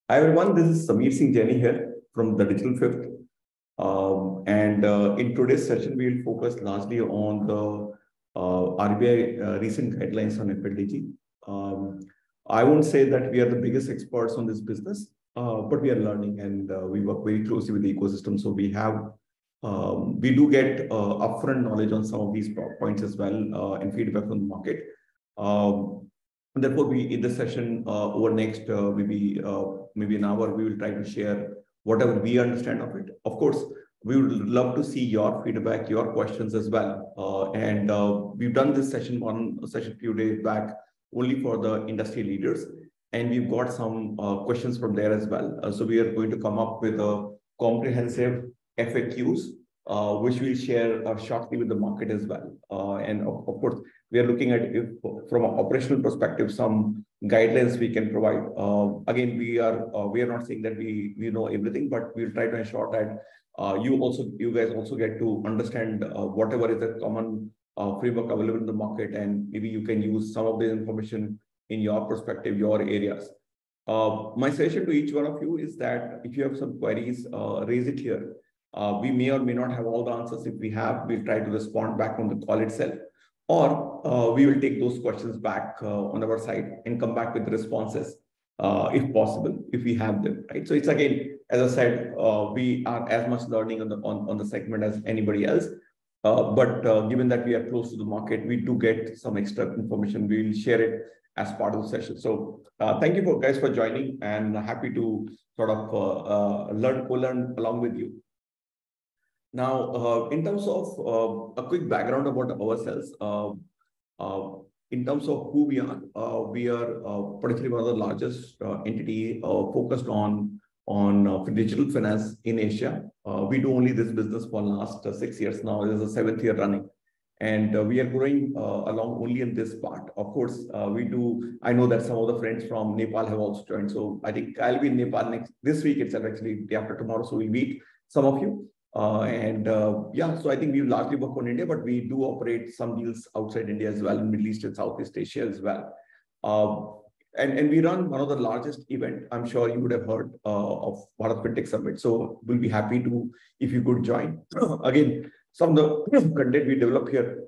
Hi everyone, this is Singh Jaini here from the Digital Fifth. In today's session, we will focus largely on the RBI recent guidelines on FLDG. I won't say that we are the biggest experts on this business, but we are learning and we work very closely with the ecosystem. So we do get upfront knowledge on some of these points as well and feedback from the market. Therefore, in this session over next maybe an hour, we will try to share whatever we understand of it. Of course, we would love to see your feedback, your questions as well. We've done this session a few days back only for the industry leaders, and we've got some questions from there as well. So we are going to come up with a comprehensive FAQs, which we'll share shortly with the market as well. Of course, we are looking at if from an operational perspective, some guidelines we can provide. Again, we are not saying that we know everything, but we'll try to ensure that you guys also get to understand whatever is the common framework available in the market, and maybe you can use some of this information in your perspective, your areas. My suggestion to each one of you is that if you have some queries, raise it here. We may or may not have all the answers. If we have, we'll try to respond back on the call itself. Or we will take those questions back on our side and come back with responses, if possible, if we have them, right? So it's again, as I said, we are as much learning on the segment as anybody else. But given that we are close to the market, we do get some extra information. We will share it as part of the session. So thank you guys for joining, and happy to sort of learn along with you. Now, in terms of a quick background about ourselves, in terms of who we are particularly one of the largest entity focused on digital finance in Asia. We do only this business for the last 6 years now. This is the 7th year running. And we are growing along only in this part. Of course, I know that some of the friends from Nepal have also joined. So I think I'll be in Nepal this week itself, actually, day after tomorrow. So we'll meet some of you. Yeah, so I think we largely work on India, but we do operate some deals outside India as well, in Middle East and Southeast Asia as well. And we run one of the largest event. I'm sure you would have heard of Bharat FinTech Summit. So we'll be happy to, if you could join. Again, some of the content we develop here,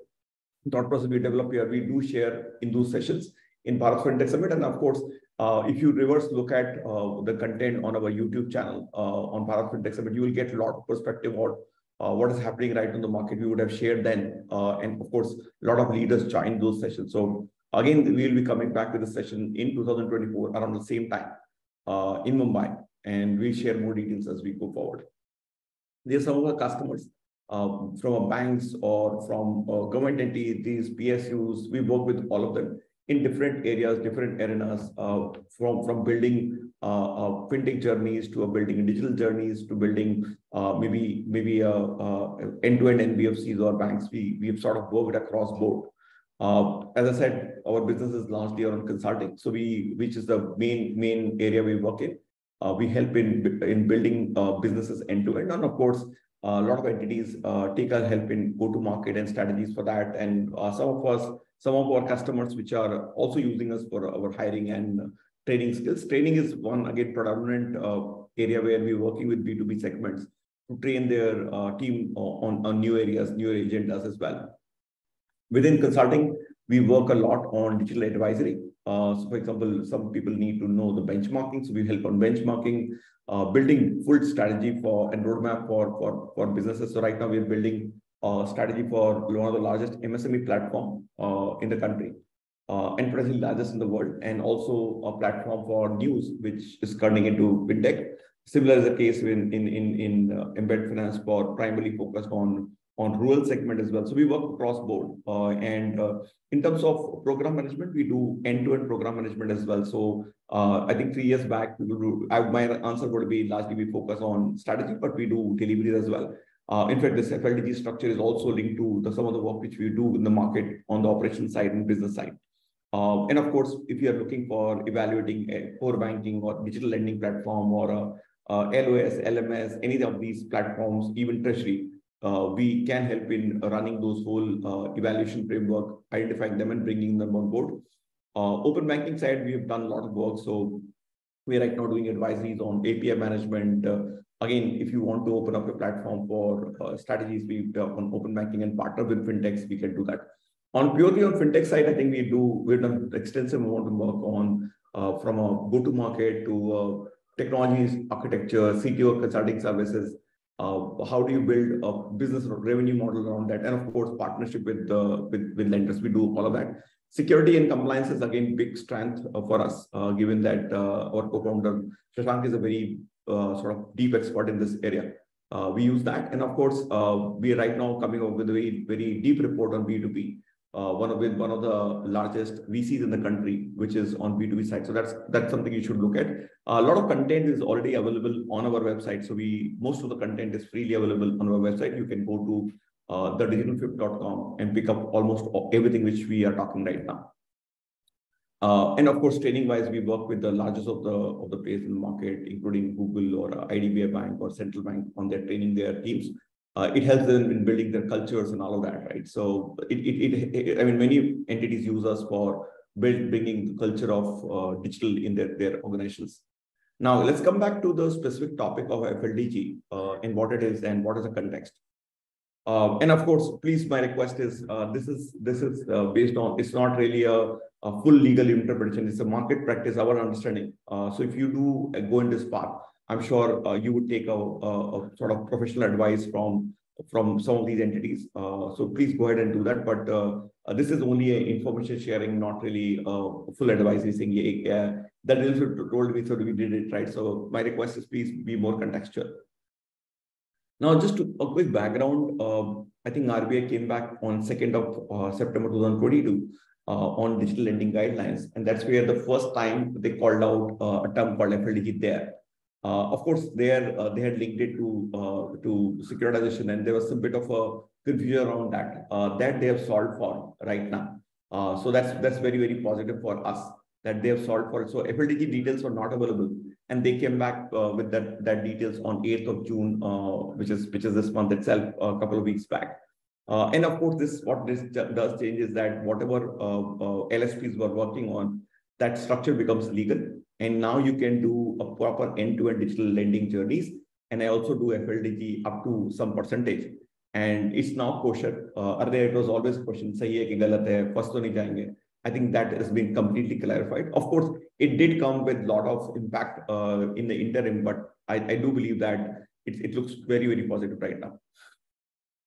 thought process we develop here, we do share in those sessions in Bharat FinTech Summit. And of course, if you reverse look at the content on our YouTube channel on Bharat FinTech Summit, you will get a lot of perspective on what is happening right in the market. We would have shared then. And of course, a lot of leaders joined those sessions. So again, we will be coming back with a session in 2024 around the same time in Mumbai. And we'll share more details as we go forward. These are some of our customers from banks or from government entities, PSUs. We work with all of them in different areas, different arenas, from building fintech journeys to building digital journeys to building maybe end-to-end NBFCs or banks. We've sort of worked across board. As I said, our business is largely around consulting, so which is the main area we work in. We help in building businesses end-to-end, and of course, a lot of entities take our help in go-to-market and strategies for that. And some of our customers, which are also using us for our hiring and training skills. Training is one, again, predominant area where we're working with B2B segments to train their team on new areas, new agendas as well. Within consulting, we work a lot on digital advisory. So for example, some people need to know the benchmarking. So we help on benchmarking, building full strategy for and roadmap for businesses. So right now we're building strategy for one of the largest MSME platform in the country, and presently largest in the world, and also a platform for news, which is turning into fintech. Similar is the case in embedded finance for primarily focused on rural segment as well. So we work across board. In terms of program management, we do end-to-end program management as well. So I think 3 years back, my answer would be largely we focus on strategy, but we do deliveries as well. In fact, this FLDG structure is also linked to some of the work which we do in the market on the operation side and business side. And of course, if you are looking for evaluating a core banking or digital lending platform or a LOS, LMS, any of these platforms, even treasury, we can help in running those whole evaluation framework, identifying them and bringing them on board. Open banking side, we have done a lot of work. So We are right now doing advisories on API management. Again, if you want to open up a platform for strategies, we on open banking and partner with fintechs, we can do that. On purely on fintech side, I think we've done extensive amount of work on from a go-to-market to technologies, architecture, CTO consulting services. How do you build a business revenue model around that? And of course, partnership with lenders. We do all of that. Security and compliance is again big strength for us, given that our co-founder Shashank is a very sort of deep expert in this area. We use that, and of course, we are right now coming up with a very deep report on B2B. One of the largest VCs in the country, which is on B2B side. So that's something you should look at. A lot of content is already available on our website. So most of the content is freely available on our website. You can go to thedigitalflip.com and pick up almost everything which we are talking right now. And of course, training wise, we work with the largest of the players in the market, including Google or IDBI Bank or Central Bank on their training their teams. It helps them in building their cultures and all of that, right? So I mean, many entities use us for bringing the culture of digital in their organizations. Now, let's come back to the specific topic of FLDG and what it is and what is the context. And of course, please, my request is this is based on, it's not really a full legal interpretation. It's a market practice, our understanding. So if you do go in this path, I'm sure you would take a sort of professional advice from some of these entities. So please go ahead and do that. But this is only a information sharing, not really full advice. Saying, yeah, that deals told me, so we did it, right? So my request is please be more contextual. Now, just a quick background, I think RBI came back on 2nd of September 2022 on digital lending guidelines. And that's where the first time they called out a term called FLDG there. Of course, there they had linked it to securitization, and there was some bit of a confusion around that. That they have solved for right now. So that's very positive for us that they have solved for it. So FLDG details were not available, and they came back with that details on 8th of June, which is this month itself, a couple of weeks back. And of course, what this does change is that whatever LSPs were working on, that structure becomes legal. And now you can do a proper end-to-end digital lending journeys. And I also do FLDG up to some percentage. And it's now kosher. Earlier, it was always question, sahi hai ki galat hai, first to nahi jayenge. I think that has been completely clarified. Of course, it did come with a lot of impact in the interim, but I do believe that it looks very positive right now.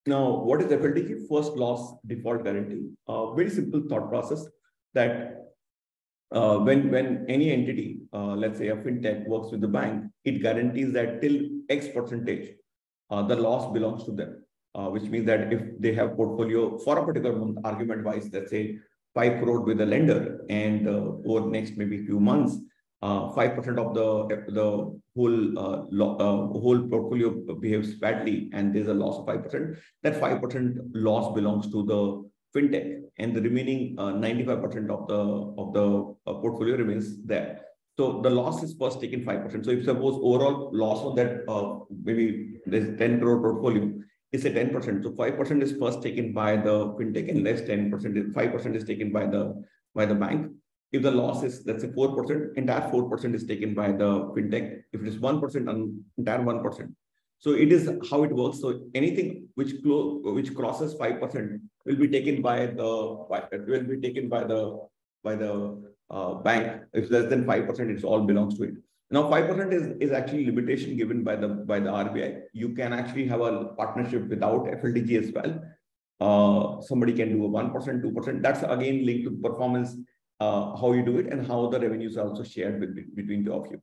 Now, what is FLDG? First loss default guarantee. Very simple thought process that when any entity, let's say a fintech, works with the bank, it guarantees that till X percentage, the loss belongs to them, which means that if they have portfolio for a particular month, argument-wise, let's say 5 crore with a lender, and over next maybe few months, 5% of the whole portfolio behaves badly, and there's a loss of 5%. That 5% loss belongs to the fintech, and the remaining 95% of the portfolio remains there. So the loss is first taken 5%. So if suppose overall loss of that maybe there's 10 crore portfolio, it's a 10%. So 5% is first taken by the fintech, and less 5% is taken by the bank. If the loss is, let's say 4%, entire 4% is taken by the fintech. If it is 1%, entire 1%. So it is how it works. So anything which crosses 5% will be taken by the bank. If less than 5%, it all belongs to it. Now 5% is actually limitation given by the RBI. You can actually have a partnership without FLDG as well. Somebody can do a 1%, 2%. That's again linked to performance, how you do it, and how the revenues are also shared between two of you.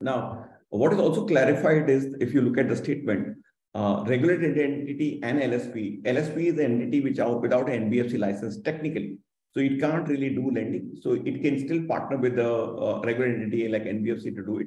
Now, what is also clarified is, if you look at the statement, regulated entity and LSP. LSP is the entity which are without an NBFC license technically. So it can't really do lending. So it can still partner with the regulated entity like NBFC to do it.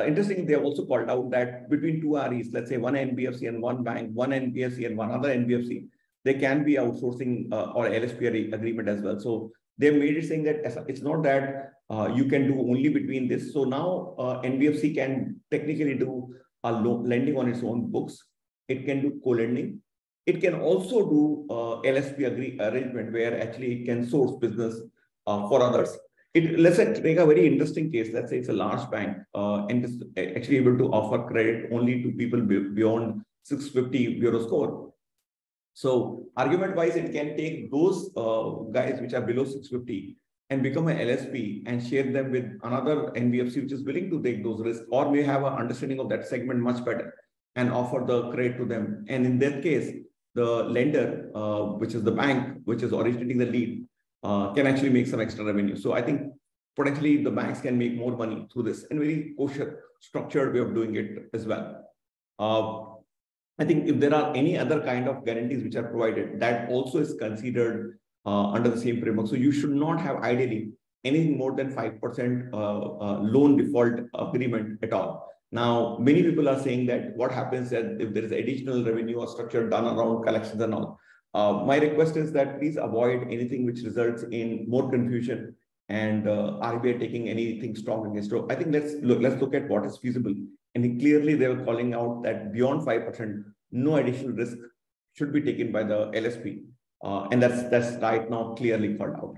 Interestingly, they have also called out that between two REs, let's say one NBFC and one bank, one NBFC and one other NBFC, there can be outsourcing or LSP agreement as well. So they made it saying that it's not that you can do only between this. So now NBFC can technically do lending on its own books. It can do co-lending. It can also do LSP arrangement where actually it can source business for others. Let's say take a very interesting case. Let's say it's a large bank and is actually able to offer credit only to people beyond 650 bureau score. So argument-wise, it can take those guys which are below 650 and become an LSP and share them with another NBFC which is willing to take those risks, or may have an understanding of that segment much better and offer the credit to them. And in that case, the lender, which is the bank, which is originating the lead, can actually make some extra revenue. So I think potentially the banks can make more money through this, and very kosher, structured way of doing it as well. I think if there are any other kind of guarantees which are provided, that also is considered under the same framework. So you should not have ideally anything more than 5% loan default agreement at all. Now, many people are saying that what happens that if there is additional revenue or structure done around collections and all. My request is that please avoid anything which results in more confusion and RBI taking anything strong against. So I think let's look at what is feasible. And clearly they were calling out that beyond 5%, no additional risk should be taken by the LSP. And that's right now clearly called out.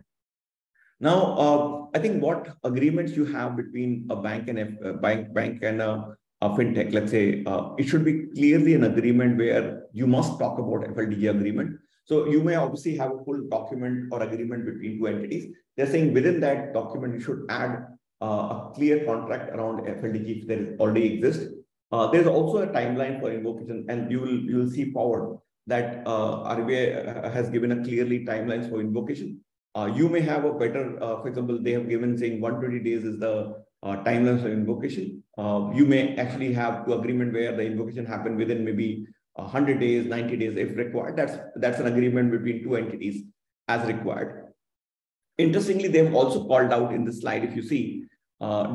Now, I think what agreements you have between a bank and a bank and a fintech, let's say, it should be clearly an agreement where you must talk about FLDG agreement. So you may obviously have a full document or agreement between two entities. They're saying within that document, you should add a clear contract around FLDG if there already exists. There's also a timeline for invocation, and you will see forward that RBI has given a clearly timelines for invocation. You may have a better, for example, they have given saying 120 days is the timelines for invocation. You may actually have to agreement where the invocation happen within maybe 100 days, 90 days if required. That's an agreement between two entities as required. Interestingly, they have also called out in the slide, if you see,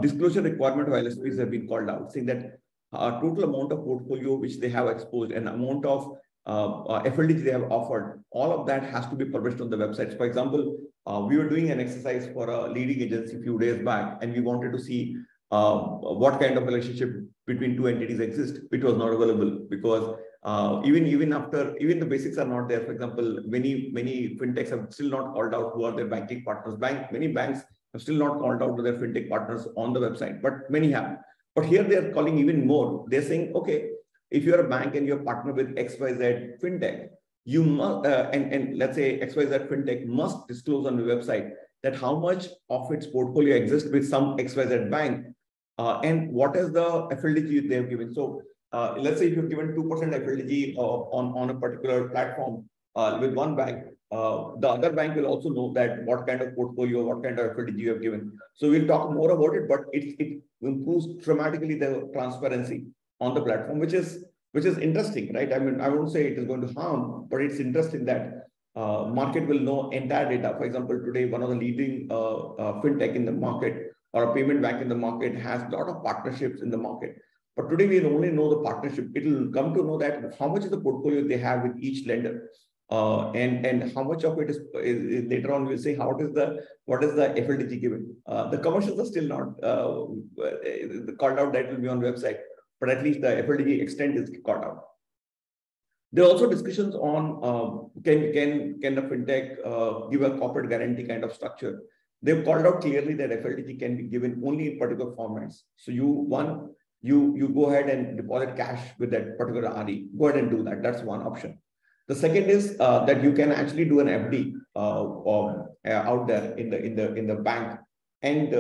disclosure requirement of LSPs have been called out, saying that total amount of portfolio which they have exposed and amount of FLDG they have offered, all of that has to be published on the websites. For example, we were doing an exercise for a leading agency a few days back, and we wanted to see what kind of relationship between two entities exist. It was not available because even after the basics are not there. For example, many fintechs have still not called out who are their banking partners. Many banks have still not called out to their fintech partners on the website, but many have. But here they are calling even more. They're saying, okay, if you're a bank and you're partnered with XYZ fintech, you must, and let's say XYZ fintech must disclose on the website that how much of its portfolio exists with some XYZ bank, and what is the FLDG they have given. So let's say if you've given 2% FLDG on a particular platform with one bank, the other bank will also know that what kind of portfolio, what kind of FLDG you have given. So we'll talk more about it, but it improves dramatically the transparency on the platform, which is interesting, right? I mean, I won't say it is going to harm, but it's interesting that market will know entire data. For example, today, one of the leading fintech in the market or a payment bank in the market has a lot of partnerships in the market. But today we only know the partnership. It will come to know that how much is the portfolio they have with each lender, and how much of it is later on we'll say what is the FLDG given. The commercials are still not called out. That will be on the website, but at least the FLDG extent is called out. There are also discussions on can the fintech give a corporate guarantee kind of structure. They've called out clearly that FLDG can be given only in particular formats. So you go ahead and deposit cash with that particular RE. Go ahead and do that. That's one option. The second is that you can actually do an FD out there in the bank and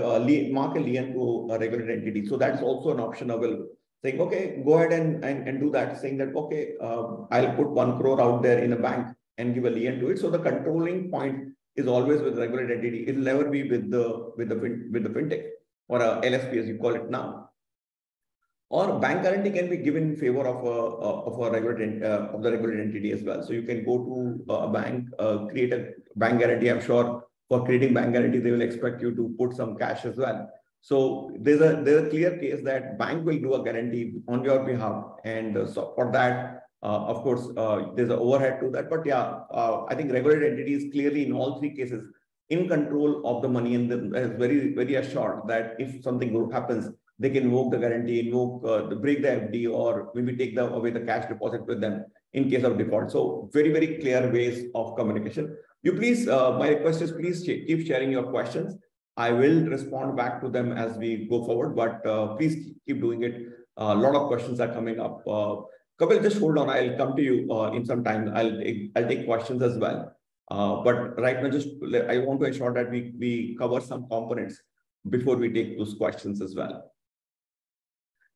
mark a lien to a regulated entity. So that's also an option available. Saying, okay, go ahead and do that. Saying that, okay, I'll put 1 crore out there in a bank and give a lien to it. So the controlling point is always with the regulated entity. It'll never be with the fintech or a LSP as you call it now. Or bank guarantee can be given in favor of the regulated entity as well. So you can go to a bank, create a bank guarantee. I'm sure for creating bank guarantee, they will expect you to put some cash as well. So there's a clear case that bank will do a guarantee on your behalf, and so for that, of course, there's an overhead to that. But yeah, I think regulated entities clearly in all three cases in control of the money, and is very, very assured that if something happens, they can invoke the guarantee, break the FD, or maybe take away the cash deposit with them in case of default. So very, very clear ways of communication. You please, my request is please keep sharing your questions. I will respond back to them as we go forward, but please keep doing it. A lot of questions are coming up. Kapil, just hold on. I'll come to you in some time. I'll take questions as well. But right now, just I want to ensure that we cover some components before we take those questions as well.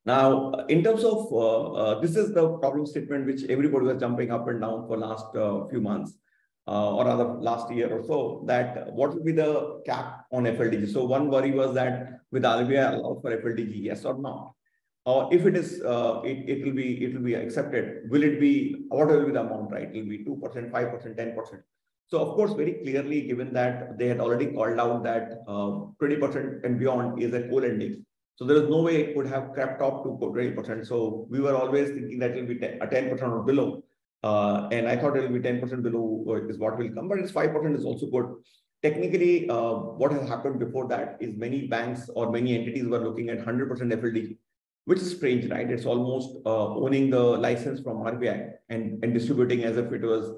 Now, in terms of this is the problem statement which everybody was jumping up and down for last few months. Or rather last year or so, that what will be the cap on FLDG? So one worry was that with RBI allow for FLDG, yes or no? Or if it is, it will be accepted. Will it be, what will be the amount, right? It will be 2%, 5%, 10%. So of course, very clearly, given that they had already called out that 20% and beyond is a co-lending. So there is no way it could have crept up to 20%. So we were always thinking that it will be a 10% or below. And I thought it will be 10% below is what will come, but it's 5% is also good. Technically, what has happened before that is many banks or many entities were looking at 100% FLDG, which is strange, right? It's almost owning the license from RBI and distributing as if it was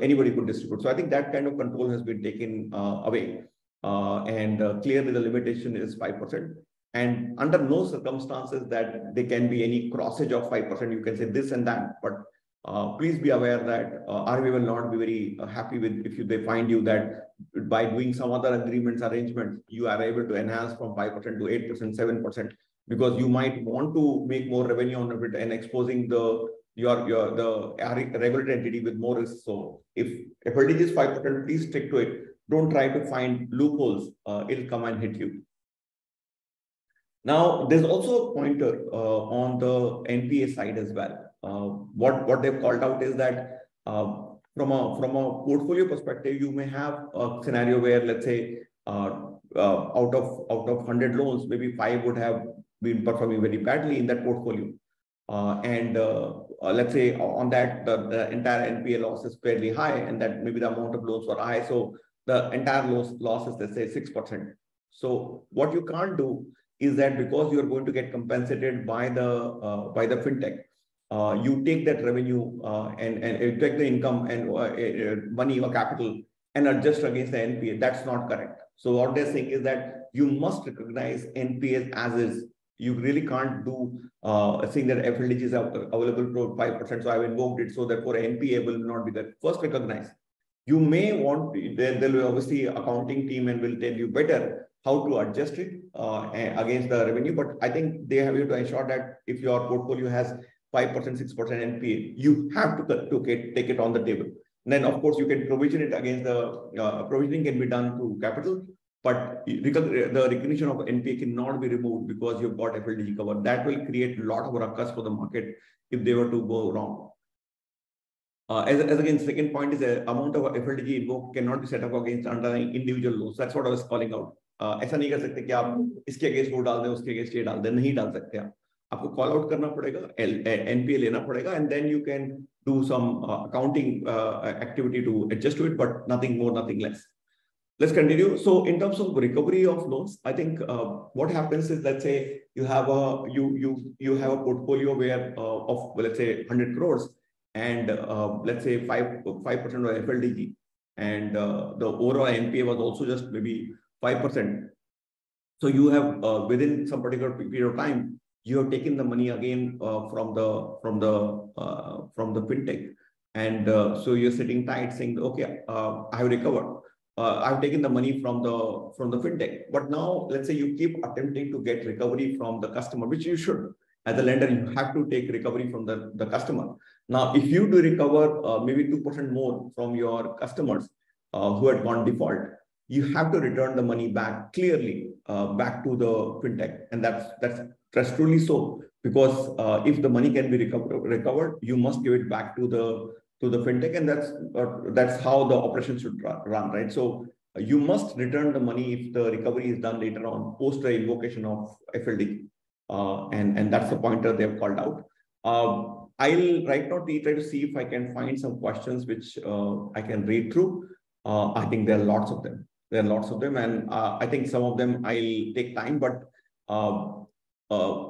anybody could distribute. So I think that kind of control has been taken away. And clearly the limitation is 5%. And under no circumstances that there can be any crossage of 5%. You can say this and that, but please be aware that RBI will not be very happy with if they find you that by doing some other arrangements, you are able to enhance from 5% to 8%, 7%, because you might want to make more revenue on it and exposing the regulated entity with more risk. So if FLDG is 5%, please stick to it. Don't try to find loopholes. It'll come and hit you. Now, there's also a pointer on the NPA side as well. What they've called out is that from a portfolio perspective, you may have a scenario where, let's say, out of 100 loans, maybe 5 would have been performing very badly in that portfolio. Let's say on that, the entire NPA loss is fairly high, and that maybe the amount of loans were high. So the entire loss is, let's say, 6%. So what you can't do is that because you're going to get compensated by the fintech, you take that revenue and you take the income and money or capital and adjust against the NPA. That's not correct. So what they're saying is that you must recognize NPAs as is. You really can't do saying that FLDG is available for 5%. So I've invoked it so that for NPA will not be there. First, recognize. You may want, there will be obviously accounting team and will tell you better how to adjust it against the revenue. But I think they have you to ensure that if your portfolio has 5%, 6% NPA, you have to take it on the table. And then, of course, you can provision it against the provisioning can be done through capital, but the recognition of NPA cannot be removed because you've got FLDG cover. That will create a lot of ruckus for the market if they were to go wrong. As again, second point is the amount of FLDG invoked cannot be set up against underlying individual loans. That's what I was calling out. ऐसा नहीं कर सकते कि आप इसके against वो डाल दें, उसके अगेंस्ट ये डाल दें, नहीं डाल सकते आप. आपको कॉल आउट करना पड़ेगा, NPA लेना पड़ेगा, and then you can do some accounting activity to adjust to it, but nothing more, nothing less. Let's continue. So in terms of recovery of loans, I think what happens is, let's say you have a portfolio where of, let's say, 100 crores, and let's say 5% of FLDG, and the overall NPA was also just maybe 5%. So you have within some particular period of time, you have taken the money again from the fintech, and so you're sitting tight saying, okay, I have recovered. I've taken the money from the fintech, but now let's say you keep attempting to get recovery from the customer, which you should. As a lender, you have to take recovery from the customer. Now, if you do recover maybe 2% more from your customers who had gone default, you have to return the money back clearly back to the fintech, and that's truly so, because if the money can be recovered, you must give it back to the fintech, and that's how the operation should run, right? So you must return the money if the recovery is done later on post the invocation of FLDG, and that's the pointer they've called out. I'll right now try to see if I can find some questions which I can read through. I think there are lots of them. And I think some of them I'll take time, but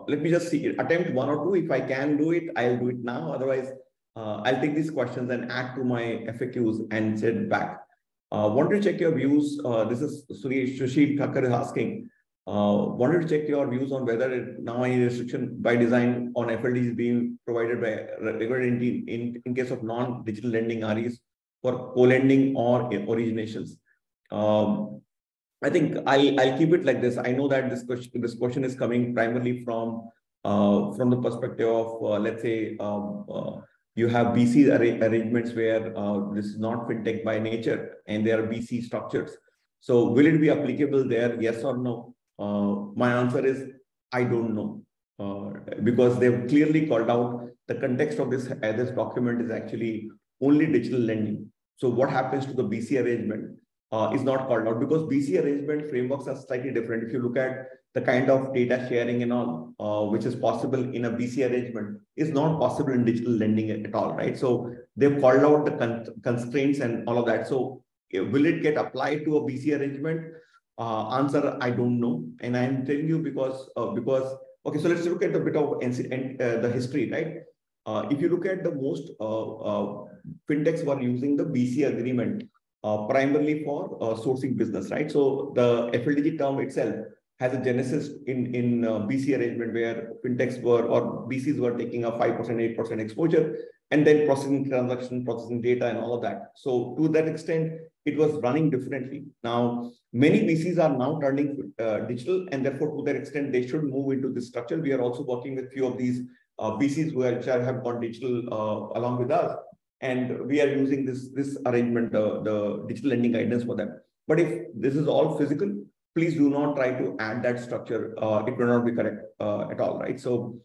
let me just attempt one or two. If I can do it, I'll do it now. Otherwise, I'll take these questions and add to my FAQs and send back. Wanted to check your views. This is Sushil Thakkar is asking. Wanted to check your views on whether now any restriction by design on FLD is being provided by regular entity in case of non-digital lending REs for co-lending or originations. I think I'll keep it like this. I know that this question is coming primarily from the perspective of let's say you have BC arrangements where this is not fintech by nature and there are BC structures. So will it be applicable there? Yes or no? My answer is I don't know because they've clearly called out the context of this document is actually only digital lending. So what happens to the BC arrangement is not called out because BC arrangement frameworks are slightly different. If you look at the kind of data sharing and all, which is possible in a BC arrangement, is not possible in digital lending at all, right? So they've called out the constraints and all of that. So will it get applied to a BC arrangement? Answer, I don't know. And I'm telling you because okay, so let's look at a bit of the history, right? If you look at the most fintechs were using the BC agreement primarily for sourcing business, right? So the FLDG term itself has a genesis in BC arrangement where fintechs were or BCs were taking a 5%, 8% exposure and then processing transaction, processing data and all of that. So to that extent, it was running differently. Now, many BCs are now turning digital and therefore to that extent, they should move into this structure. We are also working with few of these BCs which have gone digital along with us. And we are using this arrangement, the digital lending guidance for them. But if this is all physical, please do not try to add that structure. It will not be correct at all, right? So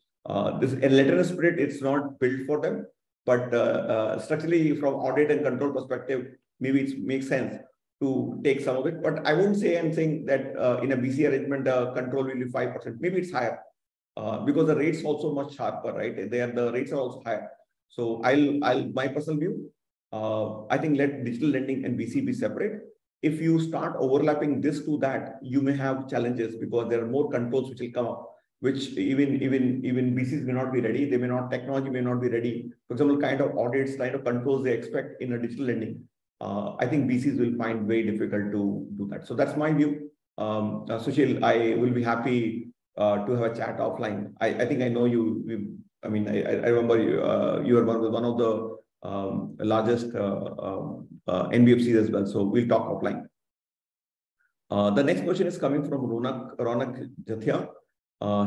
this letter and spirit, it's not built for them. But structurally, from audit and control perspective, maybe it makes sense to take some of it. But I won't say I'm saying that in a BC arrangement, control will be 5%. Maybe it's higher because the rates also much sharper, right? The rates are also higher. So my personal view, I think let digital lending and BC be separate. If you start overlapping this to that, you may have challenges because there are more controls which will come up, which even BCs may not be ready. They may not, technology may not be ready. For example, kind of audits, kind of controls they expect in a digital lending. I think BCs will find very difficult to do that. So that's my view. Sushil, I will be happy to have a chat offline. I think I know you. I mean, I remember you are one of the largest NBFCs as well. So we'll talk offline. The next question is coming from Ronak Jathia.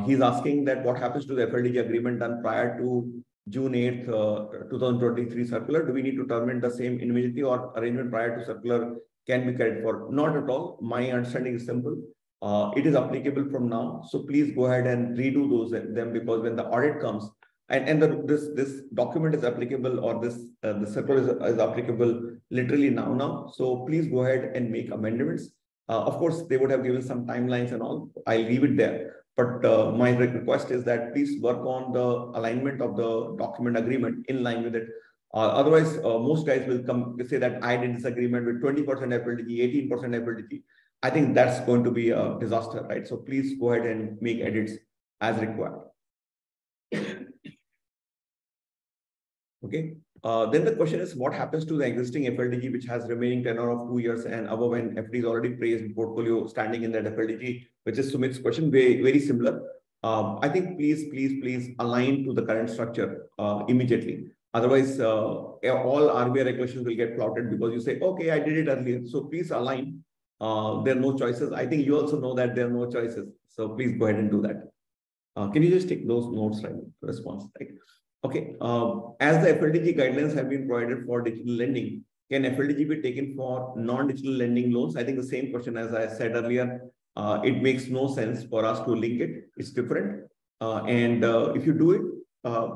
He's asking that what happens to the FLDG agreement done prior to June 8th, 2023 circular? Do we need to terminate the same immediately or arrangement prior to circular can be carried forward? Not at all. My understanding is simple. It is applicable from now. So please go ahead and redo them because when the audit comes, and this document is applicable or the circular is applicable literally now. So please go ahead and make amendments. Of course, they would have given some timelines and all. I'll leave it there. But my request is that please work on the alignment of the document agreement in line with it. Otherwise, most guys will come to say that I did this agreement with 20% FLDG, 18% FLDG. I think that's going to be a disaster, right? So please go ahead and make edits as required. Okay. Then the question is, what happens to the existing FLDG, which has remaining tenure of 2 years and above when FD is already praised portfolio standing in that FLDG, which is Sumit's question, very similar. I think please align to the current structure immediately. Otherwise, all RBI regulations will get flouted because you say, okay, I did it earlier. So please align. There are no choices. I think you also know that there are no choices. So please go ahead and do that. Can you just take those notes, right? Response, right? Okay. As the FLDG guidelines have been provided for digital lending, can FLDG be taken for non-digital lending loans? I think the same question as I said earlier. It makes no sense for us to link it. It's different. And if you do it,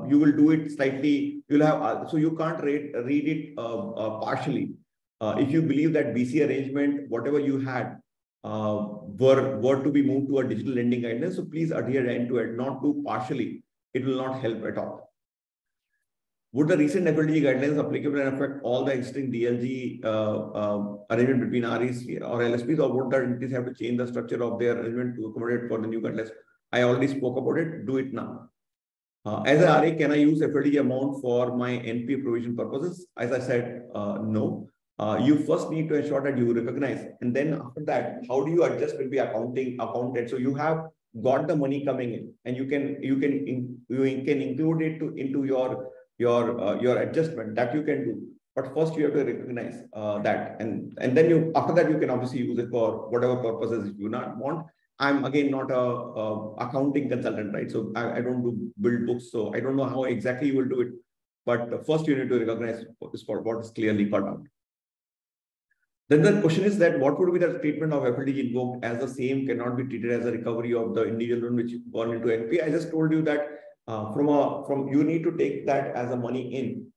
you will do it slightly. You'll have so you can't read it partially. If you believe that BC arrangement, whatever you had, were to be moved to a digital lending guidelines, so please adhere to it, not do partially. It will not help at all. Would the recent FLDG guidelines applicable and affect all the existing DLG arrangement between REs or LSPs, or would the entities have to change the structure of their arrangement to accommodate for the new guidelines? I already spoke about it. Do it now. As an RA, can I use FLDG amount for my NPA provision purposes? As I said, no. you first need to ensure that you recognize, and then after that, how do you adjust will be accounted. So you have got the money coming in, and you can include it into your adjustment that you can do. But first you have to recognize that, and then you after that you can obviously use it for whatever purposes you not want. I'm again not a accounting consultant, right? So I don't do build books, so I don't know how exactly you will do it. But first you need to recognize what is clearly called out. Then the question is that what would be the treatment of FLDG invoked as the same cannot be treated as a recovery of the individual loan which gone into NPA? I just told you that from you need to take that as a money in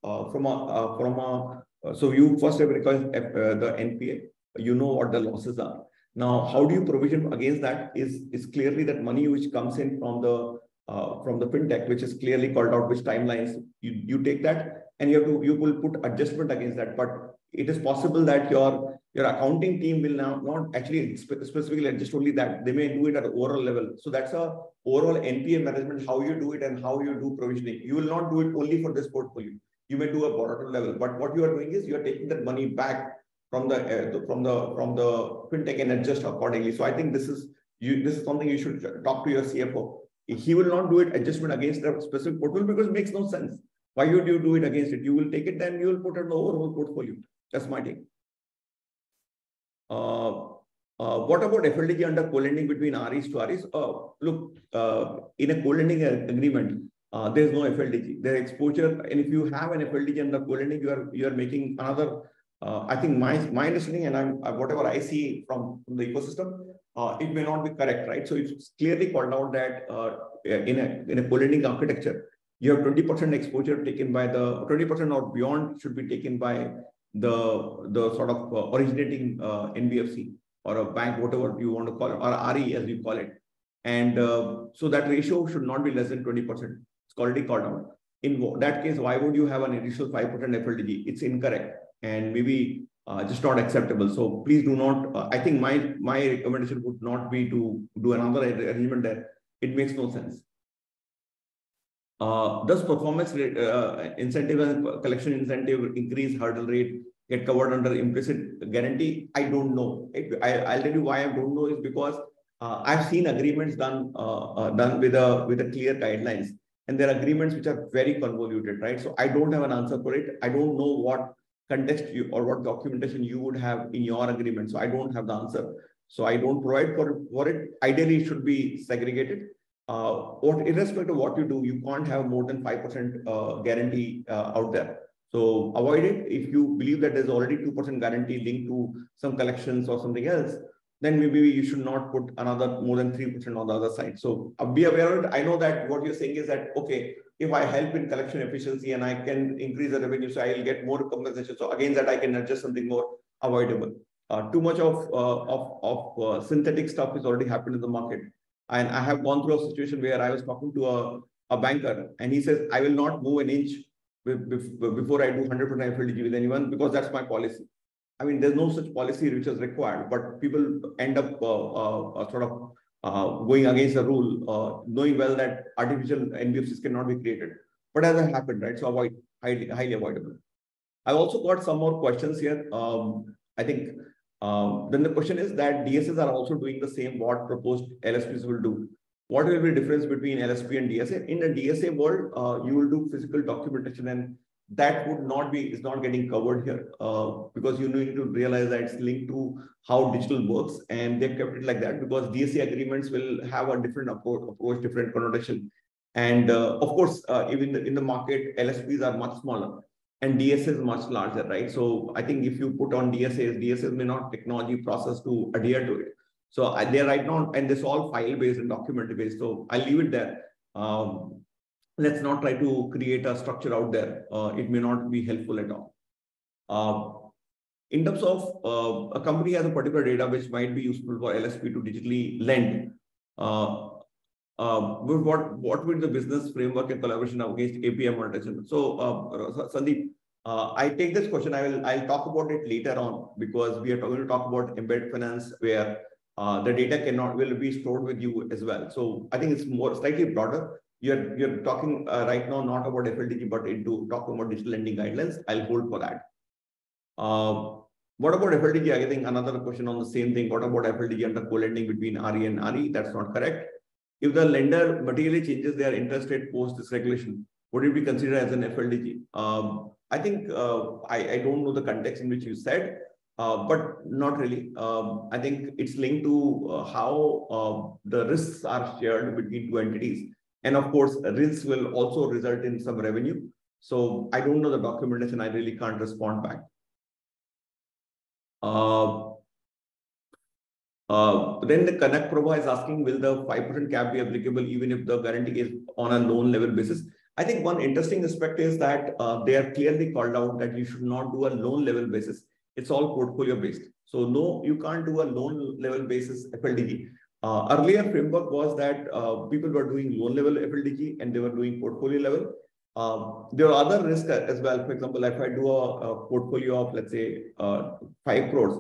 so you first have recovered the NPA. You know what the losses are. Now, how do you provision against that? Is clearly that money which comes in from the fintech, which is clearly called out, which timelines you take that, and you will put adjustment against that. But it is possible that your accounting team will now not actually specifically adjust only that. They may do it at an overall level. So that's a overall NPA management, how you do it and how you do provisioning. You will not do it only for this portfolio. You may do a broader level, but what you are doing is you are taking that money back from the fintech and adjust accordingly. So I think this is something you should talk to your CFO. He will not do it adjustment against the specific portfolio because it makes no sense. Why would you do it against it? You will take it, then you will put it in the overall portfolio. That's my take. What about FLDG under co-lending between REs to REs? Look, in a co-lending agreement, there is no FLDG. Their exposure, and if you have an FLDG under co-lending, you are making another. I think my understanding, and whatever I see from the ecosystem, it may not be correct, right? So it's clearly called out that in a co-lending architecture, you have 20% exposure taken by the 20% or beyond should be taken by the sort of originating NBFC or a bank, whatever you want to call it, or RE as you call it. And so that ratio should not be less than 20%. It's already called out. In that case, why would you have an additional 5% FLDG? It's incorrect and maybe just not acceptable. So please do not, I think my recommendation would not be to do another arrangement there. It makes no sense. Does performance incentive and collection incentive increase hurdle rate get covered under implicit guarantee? I don't know. I'll tell you why I don't know is because I've seen agreements done with a clear guidelines, and there are agreements which are very convoluted, right? So I don't have an answer for it. I don't know what context or what documentation you would have in your agreement. So I don't have the answer. So I don't provide for it. Ideally, it should be segregated. Irrespective of what you do, you can't have more than 5% guarantee out there. So avoid it. If you believe that there's already 2% guarantee linked to some collections or something else, then maybe you should not put another more than 3% on the other side. So be aware of it. I know that what you're saying is that, okay, if I help in collection efficiency and I can increase the revenue, so I'll get more compensation. So again, that I can adjust something more avoidable. Too much of synthetic stuff is already happened in the market. And I have gone through a situation where I was talking to a banker and he says, I will not move an inch before I do 100% FLDG with anyone because that's my policy. I mean, there's no such policy which is required, but people end up going against the rule, knowing well that artificial NBFCs cannot be created. But as that happened, right? So avoid, highly avoidable. I've also got some more questions here. I think then the question is that DSAs are also doing the same what proposed LSPs will do. What will be the difference between LSP and DSA? In the DSA world, you will do physical documentation, and that is not getting covered here because you need to realize that it's linked to how digital works, and they've kept it like that because DSA agreements will have a different approach, different connotation. And of course, even in the market, LSPs are much smaller and DSA is much larger, right? So I think if you put on DSAs may not technology process to adhere to it. So they're right now, and this all file-based and document-based. So I'll leave it there. Let's not try to create a structure out there. It may not be helpful at all. In terms of a company has a particular data which might be useful for LSP to digitally lend. What would the business framework and collaboration against API monetization? So Sandeep, I take this question. I'll talk about it later on because we are going to talk about embedded finance where the data will be stored with you as well. So I think it's slightly broader. You're talking right now not about FLDG but into talking about digital lending guidelines. I'll hold for that. What about FLDG? I think another question on the same thing. What about FLDG under co-lending between RE and RE? That's not correct. If the lender materially changes their interest rate post this regulation, would it be considered as an FLDG? I think I don't know the context in which you said, but not really. I think it's linked to how the risks are shared between two entities. And of course, risks will also result in some revenue. So I don't know the documentation. I really can't respond back. Then the Connect Prabha is asking, will the 5% cap be applicable even if the guarantee is on a loan level basis? I think one interesting aspect is that they are clearly called out that you should not do a loan level basis. It's all portfolio based. So no, you can't do a loan level basis FLDG. Earlier framework was that people were doing loan level FLDG and they were doing portfolio level. There are other risks as well. For example, if I do a portfolio of, let's say, 5 crores,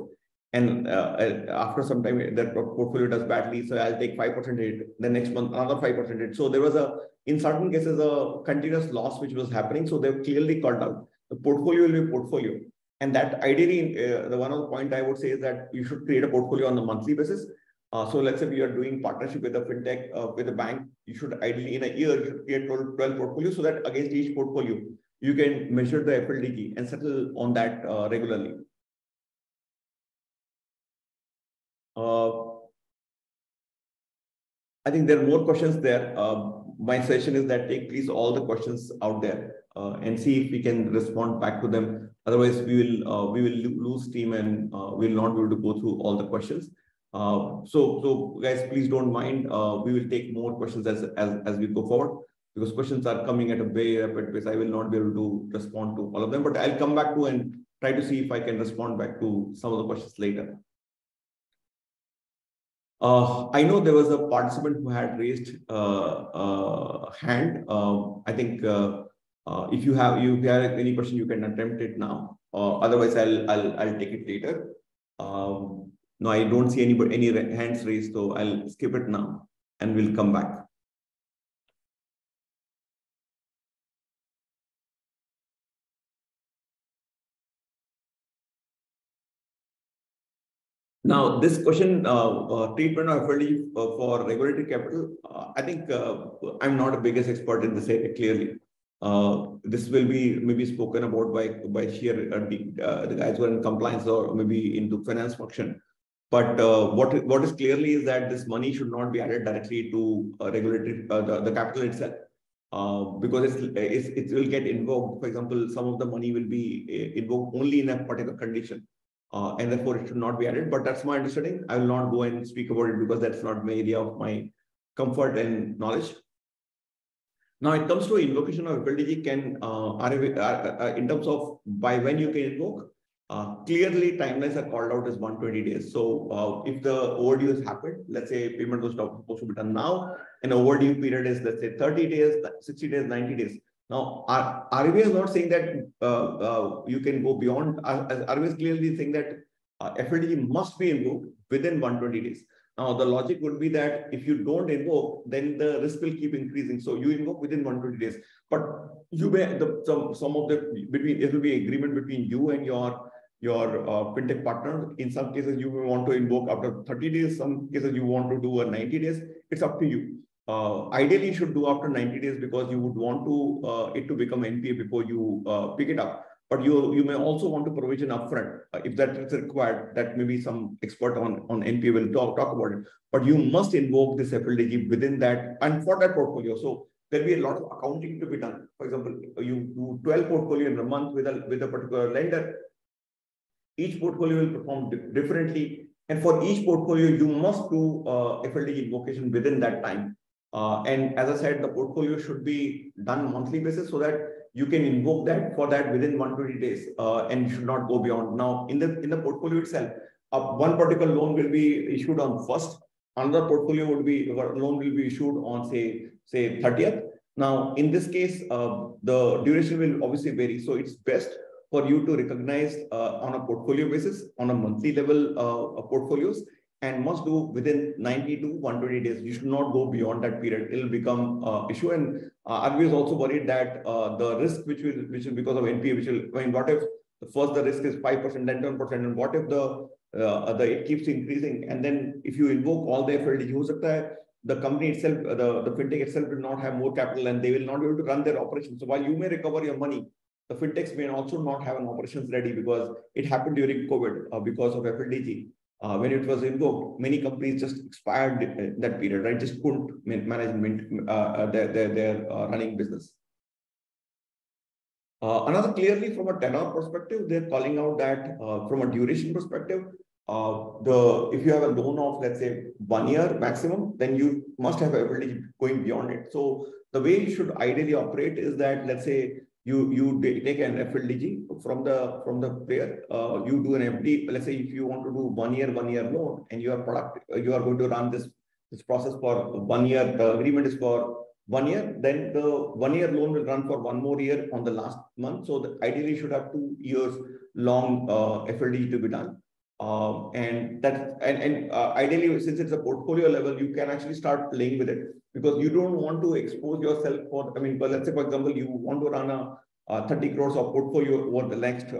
and after some time that portfolio does badly, so I'll take 5% hit, the next month another 5% hit. So there was in certain cases, a continuous loss which was happening. So they've clearly called out the portfolio will be portfolio. And that ideally, the one of the point I would say is that you should create a portfolio on a monthly basis. So let's say we are doing partnership with a fintech, with a bank, you should ideally in a year, you should create 12 portfolios so that against each portfolio, you can measure the FLDG and settle on that regularly. I think there are more questions there. My suggestion is that take please all the questions out there and see if we can respond back to them. Otherwise, we will lose steam and we will not be able to go through all the questions. So guys, please don't mind. We will take more questions as we go forward, because questions are coming at a very rapid pace. I will not be able to respond to all of them, but I'll come back to and try to see if I can respond back to some of the questions later. I know there was a participant who had raised hand. I think if you have any question, you can attempt it now. Otherwise, I'll take it later. No, I don't see any hands raised, so I'll skip it now and we'll come back. Now, this question, treatment of FLDG for regulatory capital, I think I'm not the biggest expert in this area, clearly. This will be maybe spoken about by sheer the guys who are in compliance or maybe into finance function. But what is clearly is that this money should not be added directly to regulatory the capital itself, because it will get invoked. For example, some of the money will be invoked only in a particular condition. And therefore it should not be added, but that's my understanding. I will not go and speak about it because that's not my area of my comfort and knowledge. Now, it comes to invocation of FLDG, in terms of by when you can invoke, clearly timelines are called out as 120 days. So if the overdue has happened, let's say payment was supposed to be done now, and overdue period is, let's say, 30 days, 60 days, 90 days. Now, RBI is not saying that you can go beyond. RBI is clearly saying that FLDG must be invoked within 120 days. Now, the logic would be that if you don't invoke, then the risk will keep increasing. So you invoke within 120 days. But you may it will be agreement between you and your fintech partner. In some cases, you may want to invoke after 30 days. Some cases you want to do a 90 days. It's up to you. Ideally, you should do after 90 days because you would want to it to become NPA before you pick it up. But you may also want to provision upfront if that is required. That maybe some expert on NPA will talk about it. But you must invoke this FLDG within that and for that portfolio. So there'll be a lot of accounting to be done. For example, you do 12 portfolio in a month with a particular lender. Each portfolio will perform differently, and for each portfolio, you must do FLDG invocation within that time. And as I said, the portfolio should be done monthly basis so that you can invoke that within 120 days and should not go beyond. Now, in the portfolio itself, one particular loan will be issued on 1st. Another portfolio loan will be issued on say 30th. Now, in this case, the duration will obviously vary. So it's best for you to recognize on a portfolio basis, on a monthly level portfolios, and must do within 90 to 120 days. You should not go beyond that period. It will become issue. And RBI is also worried that the risk which will because of NPA, what if First, the risk is 5%, then 10%. And what if it keeps increasing? And then if you invoke all the FLDG, the company itself, the fintech itself will not have more capital and they will not be able to run their operations. So while you may recover your money, the fintechs may also not have an operations ready because it happened during COVID because of FLDG. When it was invoked, many companies just expired in that period, right? Just couldn't manage their running business. Another, clearly from a tenor perspective, they're calling out that from a duration perspective, if you have a loan of, let's say, 1 year maximum, then you must have ability going beyond it. So the way you should ideally operate is that, let's say, you take an FLDG from the player, you do an FD. Let's say if you want to do 1 year loan, and you are going to run this process for 1 year. The agreement is for 1 year, then the 1 year loan will run for 1 more year on the last month. So ideally you should have 2 years long FLDG to be done. Ideally, since it's a portfolio level, you can actually start playing with it because you don't want to expose yourself for, but let's say, for example, you want to run a 30 crores of portfolio over the next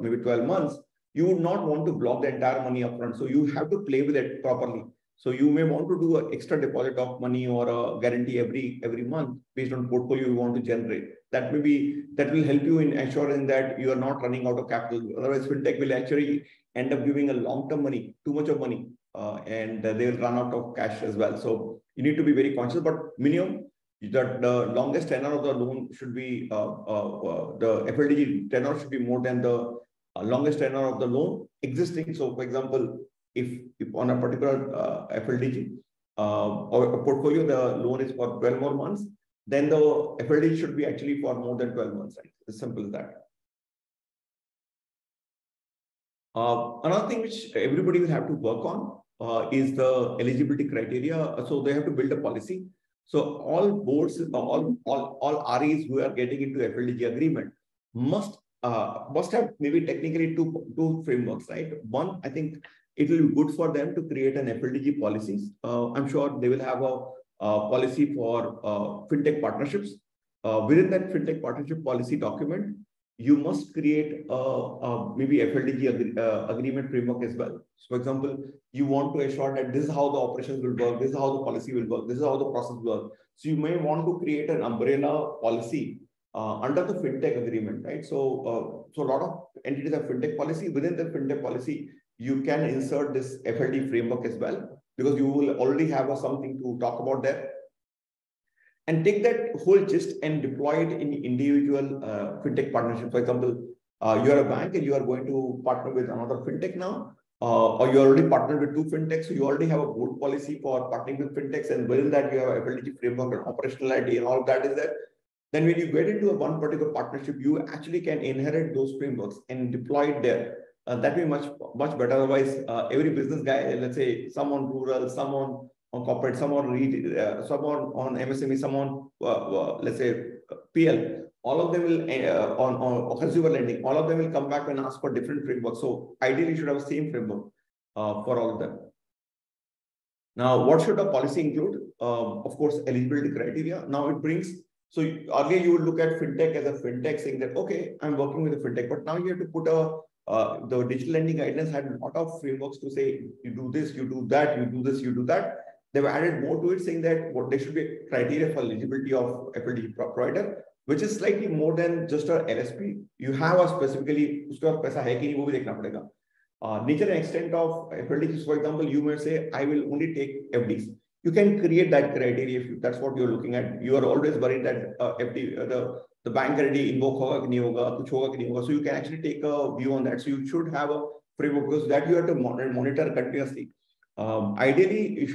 maybe 12 months. You would not want to block the entire money upfront. So you have to play with it properly. So you may want to do an extra deposit of money or a guarantee every month based on portfolio you want to generate. That will help you in ensuring that you are not running out of capital. Otherwise, fintech will actually end up giving a long-term money, too much of money, and they will run out of cash as well. So you need to be very conscious, but minimum that the longest tenor of the loan should be, the FLDG tenor should be more than the longest tenor of the loan existing. So for example, if on a particular FLDG or a portfolio, the loan is for 12 more months, then the FLDG should be actually for more than 12 months, right? As simple as that. Another thing which everybody will have to work on is the eligibility criteria. So they have to build a policy. So all boards, all REs who are getting into FLDG agreement must have maybe technically two frameworks, right? One, I think it will be good for them to create an FLDG policies. I'm sure they will have a policy for fintech partnerships. Within that fintech partnership policy document, you must create maybe FLDG agreement framework as well. So for example, you want to ensure that this is how the operations will work, this is how the policy will work, this is how the process works. So you may want to create an umbrella policy under the fintech agreement, right? So a lot of entities have fintech policy. Within the fintech policy, you can insert this FLD framework as well, because you will already have something to talk about there. And take that whole gist and deploy it in individual fintech partnership. For example, you are a bank and you are going to partner with another fintech now, or you already partnered with 2 fintechs. So you already have a board policy for partnering with fintechs, and within that you have a FLDG framework and operational ID and all of that is there. Then when you get into one particular partnership, you actually can inherit those frameworks and deploy it there. That will be much better. Otherwise, every business guy, let's say some on rural, some on corporate, some on MSME, some on let's say PL, all of them will on consumer lending, all of them will come back and ask for different frameworks. So ideally, you should have the same framework for all of them. Now, what should the policy include? Of course, eligibility criteria. Now it brings, so earlier you would look at fintech as a fintech saying that, okay, I'm working with a fintech, but now you have to put the digital lending guidelines had a lot of frameworks to say, you do this, you do that, you do this, you do that. They've added more to it, saying that there should be criteria for eligibility of FLDG provider, which is slightly more than just a LSP. You have a specifically, uska paisa hai ki nahi, wo bhi dekhna padega. Nature and extent of FLDGs, for example, you may say, I will only take FDs. You can create that criteria if that's what you're looking at. You are always worried that FD, the bank already invoke hoga ki nahi hoga, kuch hoga ki nahi hoga. So you can actually take a view on that. So you should have a framework, because that you have to monitor continuously. Ideally, it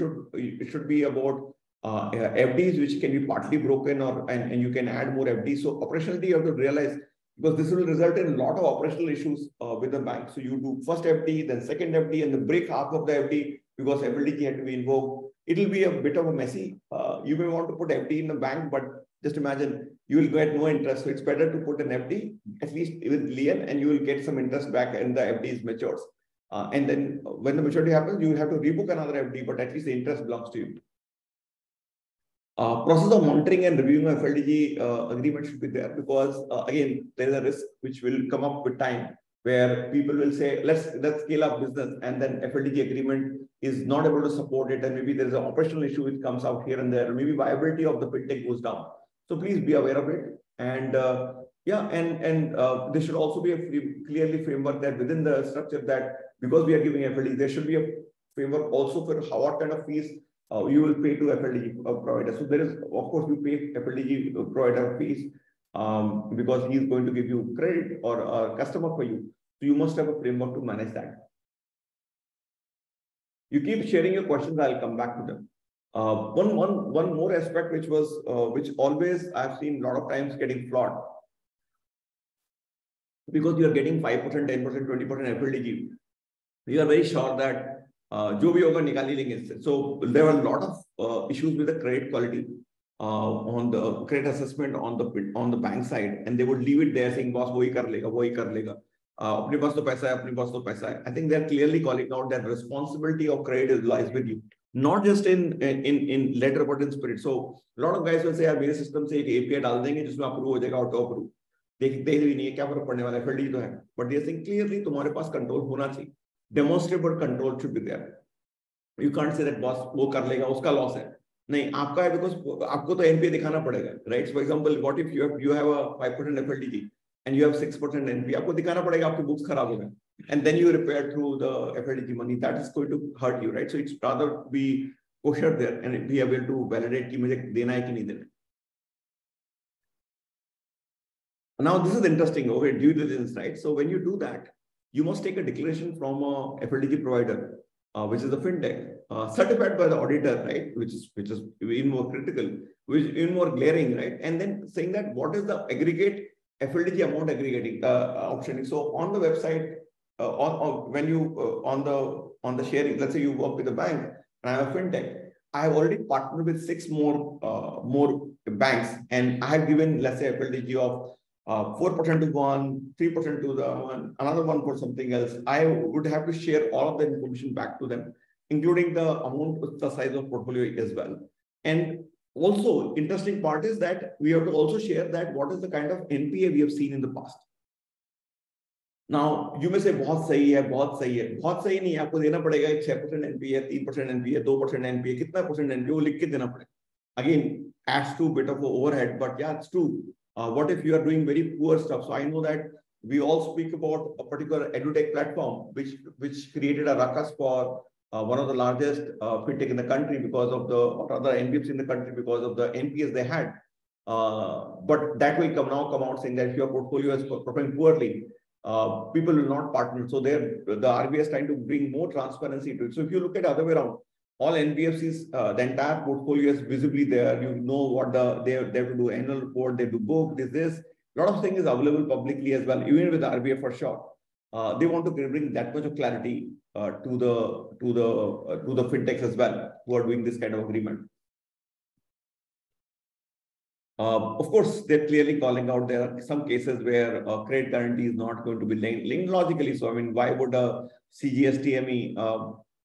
should be about FDs which can be partly broken, and you can add more FDs. So operationally, you have to realize, because this will result in a lot of operational issues with the bank. So you do first FD, then second FD, and then break half of the FD because FLDG had to be invoked. It will be a bit of a messy. You may want to put FD in the bank, but just imagine you will get no interest. So it's better to put an FD, at least with lien, and you will get some interest back and the FD matures. And then when the maturity happens, you will have to rebook another FD, but at least the interest belongs to you. Process of monitoring and reviewing of FLDG agreement should be there, because again, there is a risk which will come up with time. where people will say, let's scale up business, and then FLDG agreement is not able to support it, and maybe there is an operational issue which comes out here and there, or maybe viability of the fintech goes down. So please be aware of it. And there should also be a clearly framework that within the structure that because we are giving FLDG, there should be a framework also for what kind of fees you will pay to FLDG provider. So there is, of course, you pay FLDG provider fees because he is going to give you credit or a customer for you. So you must have a framework to manage that. You keep sharing your questions, I'll come back to them. One more aspect which always I've seen a lot of times getting flawed. Because you are getting 5%, 10%, 20% FLDG, you are very sure that jo bhi hoga nikal hi lenge. So there were a lot of issues with the credit quality on the credit assessment on the bank side, and they would leave it there saying, boss, wohi kar lega. Apne paas to paisa hai. I think they're clearly calling out that responsibility of credit lies with you, not just in letter but in spirit. So a lot of guys will say, yaar mere system se ek API dal denge jisme approve ho jayega, auto approve. देखते ही नहीं है क्या फर्क पड़ने वाला है, FLDG तो है, बट दे थिंक क्लियरली तुम्हारे पास कंट्रोल होना चाहिए, demonstrable control should be there. You can't say that boss वो कर लेगा, उसका लॉस है, नहीं आपका है, बिकॉज आपको तो एनपीए दिखाना पड़ेगा, right? For example, what if you have a 5% FLDG and you have 6% NPA, आपको दिखाना पड़ेगा आपकी बुक्स खराब हो गए, and then you repair through the FLDG money, that is going to hurt you, right? So it's rather be kosher there and be able to validate कि मुझे देना है कि नहीं देना. Now, this is interesting, okay, due diligence, right? So when you do that, you must take a declaration from a FLDG provider, which is a fintech, certified by the auditor, right? Which is even more critical, which is even more glaring, right? And then saying that what is the aggregate FLDG amount aggregating option. So on the website, when you on the sharing, let's say you work with a bank and I have a fintech, I have already partnered with 6 more banks, and I have given, let's say, FLDG of 4% to one, 3% to the one, another one for something else. I would have to share all of the information back to them, including the amount, the size of portfolio as well. And also, interesting part is that we have to also share that what is the kind of NPA we have seen in the past. Now, you may say, बहुत सही है, बहुत सही है. बहुत सही नहीं है, आपको देना पड़ेगा 6% NPA, 3% NPA, 2% NPA, कितना percent NPA वो लिख के देना पड़ेगा. Again, adds to a bit of overhead, but yeah, it's true. What if you are doing very poor stuff? So I know that we all speak about a particular edutech platform, which created a ruckus for one of the largest fintech in the country because of or other NBFCs in the country because of the NPAs they had. But that will come out saying that if your portfolio is performing poorly, people will not partner. So the RBI is trying to bring more transparency to it. So if you look at the other way around, all NBFCs, the entire portfolio is visibly there. You know what they have to do annual report, they do book, this. A lot of things is available publicly as well, even with the RBI for sure. They want to bring that much of clarity to the fintechs as well who are doing this kind of agreement. Of course, they're clearly calling out there are some cases where credit guarantee is not going to be linked logically. So, I mean, why would a CGSTME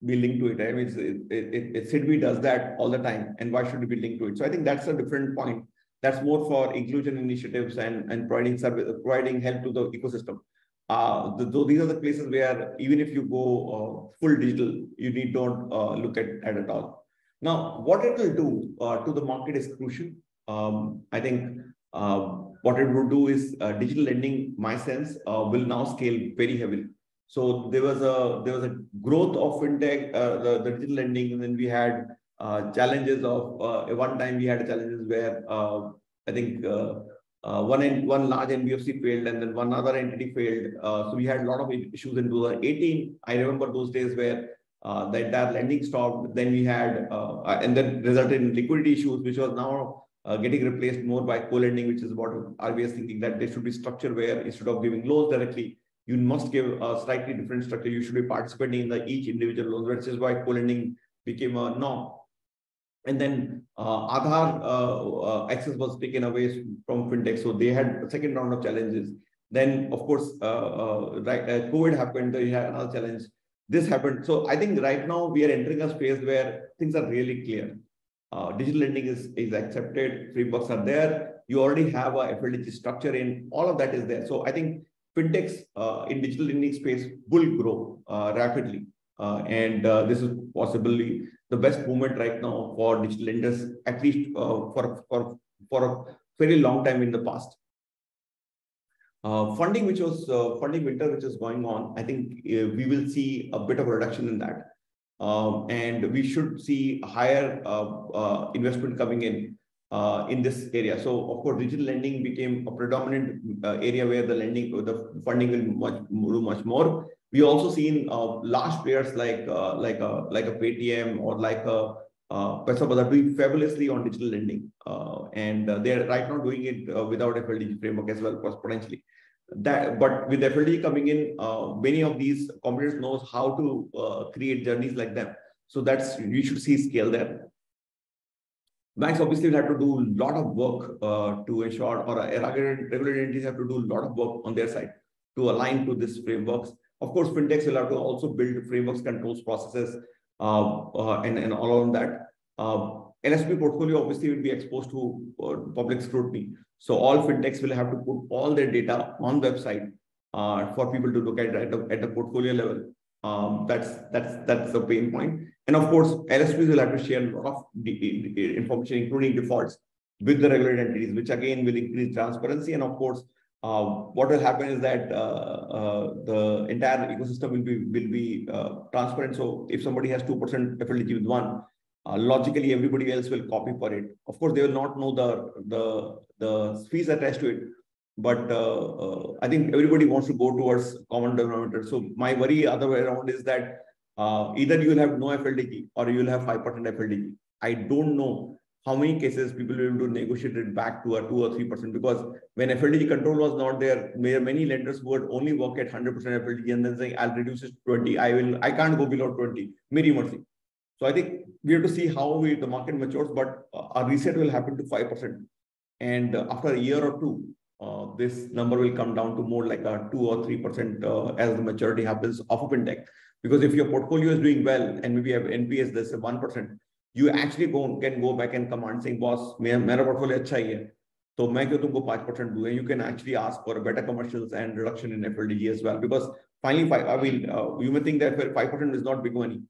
be linked to it? I mean, SIDBI does that all the time, and why should it be linked to it? So I think that's a different point. That's more for inclusion initiatives and providing help to the ecosystem. These are the places where even if you go full digital, you don't look at it all. Now, what it will do to the market is crucial. I think what it would do is digital lending, my sense, will now scale very heavily. So there was a growth of fintech, the digital lending, and then we had challenges of one time we had challenges where I think one large NBFC failed and then one other entity failed. So we had a lot of issues in 2018. I remember those days where the entire lending stopped. Then we had and then resulted in liquidity issues, which was now getting replaced more by co-lending, which is what RBI is thinking that there should be structure where instead of giving loans directly, you must give a slightly different structure. You should be participating in each individual loan, which is why co-lending became a norm. And then Aadhaar access was taken away from fintech. So they had a second round of challenges. Then, of course, COVID happened. They had another challenge. This happened. So I think right now we are entering a space where things are really clear. Digital lending is accepted. Frameworks are there. You already have a FLDG structure in. All of that is there. So I think fintechs in digital lending space will grow rapidly. And this is possibly the best moment right now for digital lenders, at least for a very long time in the past. Funding winter, which is going on, I think we will see a bit of a reduction in that. And we should see higher investment coming in this area. So of course, digital lending became a predominant area where the funding will do much more. We also seen large players like a Paytm or like a Paisa doing fabulously on digital lending, and they're right now doing it without FLDG framework as well, potentially. But with FLDG coming in, many of these competitors knows how to create journeys like them. So that's, you should see scale there. Banks obviously will have to do a lot of work to ensure, or regulated entities have to do a lot of work on their side to align to these frameworks. Of course, fintechs will have to also build frameworks, controls, processes, and all of that. LSP portfolio obviously will be exposed to public scrutiny. So all fintechs will have to put all their data on website for people to look at the portfolio level. That's the pain point. And of course, LSPs will have to share a lot of information, including defaults, with the regulated entities, which again will increase transparency. And of course, what will happen is that the entire ecosystem will be transparent. So if somebody has 2% FLDG with one, logically everybody else will copy for it. Of course, they will not know the fees attached to it, but I think everybody wants to go towards common denominator. So my worry other way around is that either you will have no FLDG or you will have 5% FLDG. I don't know how many cases people will do negotiate it back to a 2 or 3%, because when FLDG control was not there, there are many lenders who would only work at 100% FLDG and then saying, I'll reduce it to 20. I can't go below 20. Meri mercy. So I think we have to see how the market matures, but a reset will happen to 5%. And after a year or two, this number will come down to more like a 2 or 3% as the maturity happens of a fintech. Because if your portfolio is doing well and maybe have NPS, let's say 1%, you actually can go back and command saying, boss, my portfolio अच्छा ही है, तो मैं क्यों तुमको 5% दूं? You can actually ask for better commercials and reduction in FLDG as well. Because finally, I mean, you may think that 5% is not big money,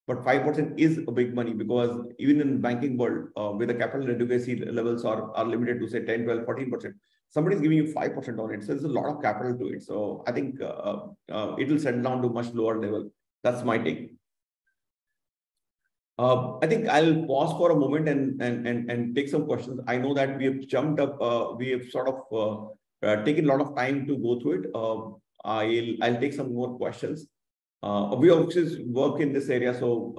but 5% is a big money, because even in banking world, where the capital adequacy levels are limited to say 10, 12, 14%, somebody is giving you 5% on it. So there's a lot of capital to it. So I think it will settle down to much lower level. That's my take. I think I'll pause for a moment and take some questions. I know that we have jumped up, we have sort of taken a lot of time to go through it. I'll take some more questions. We obviously work in this area. So,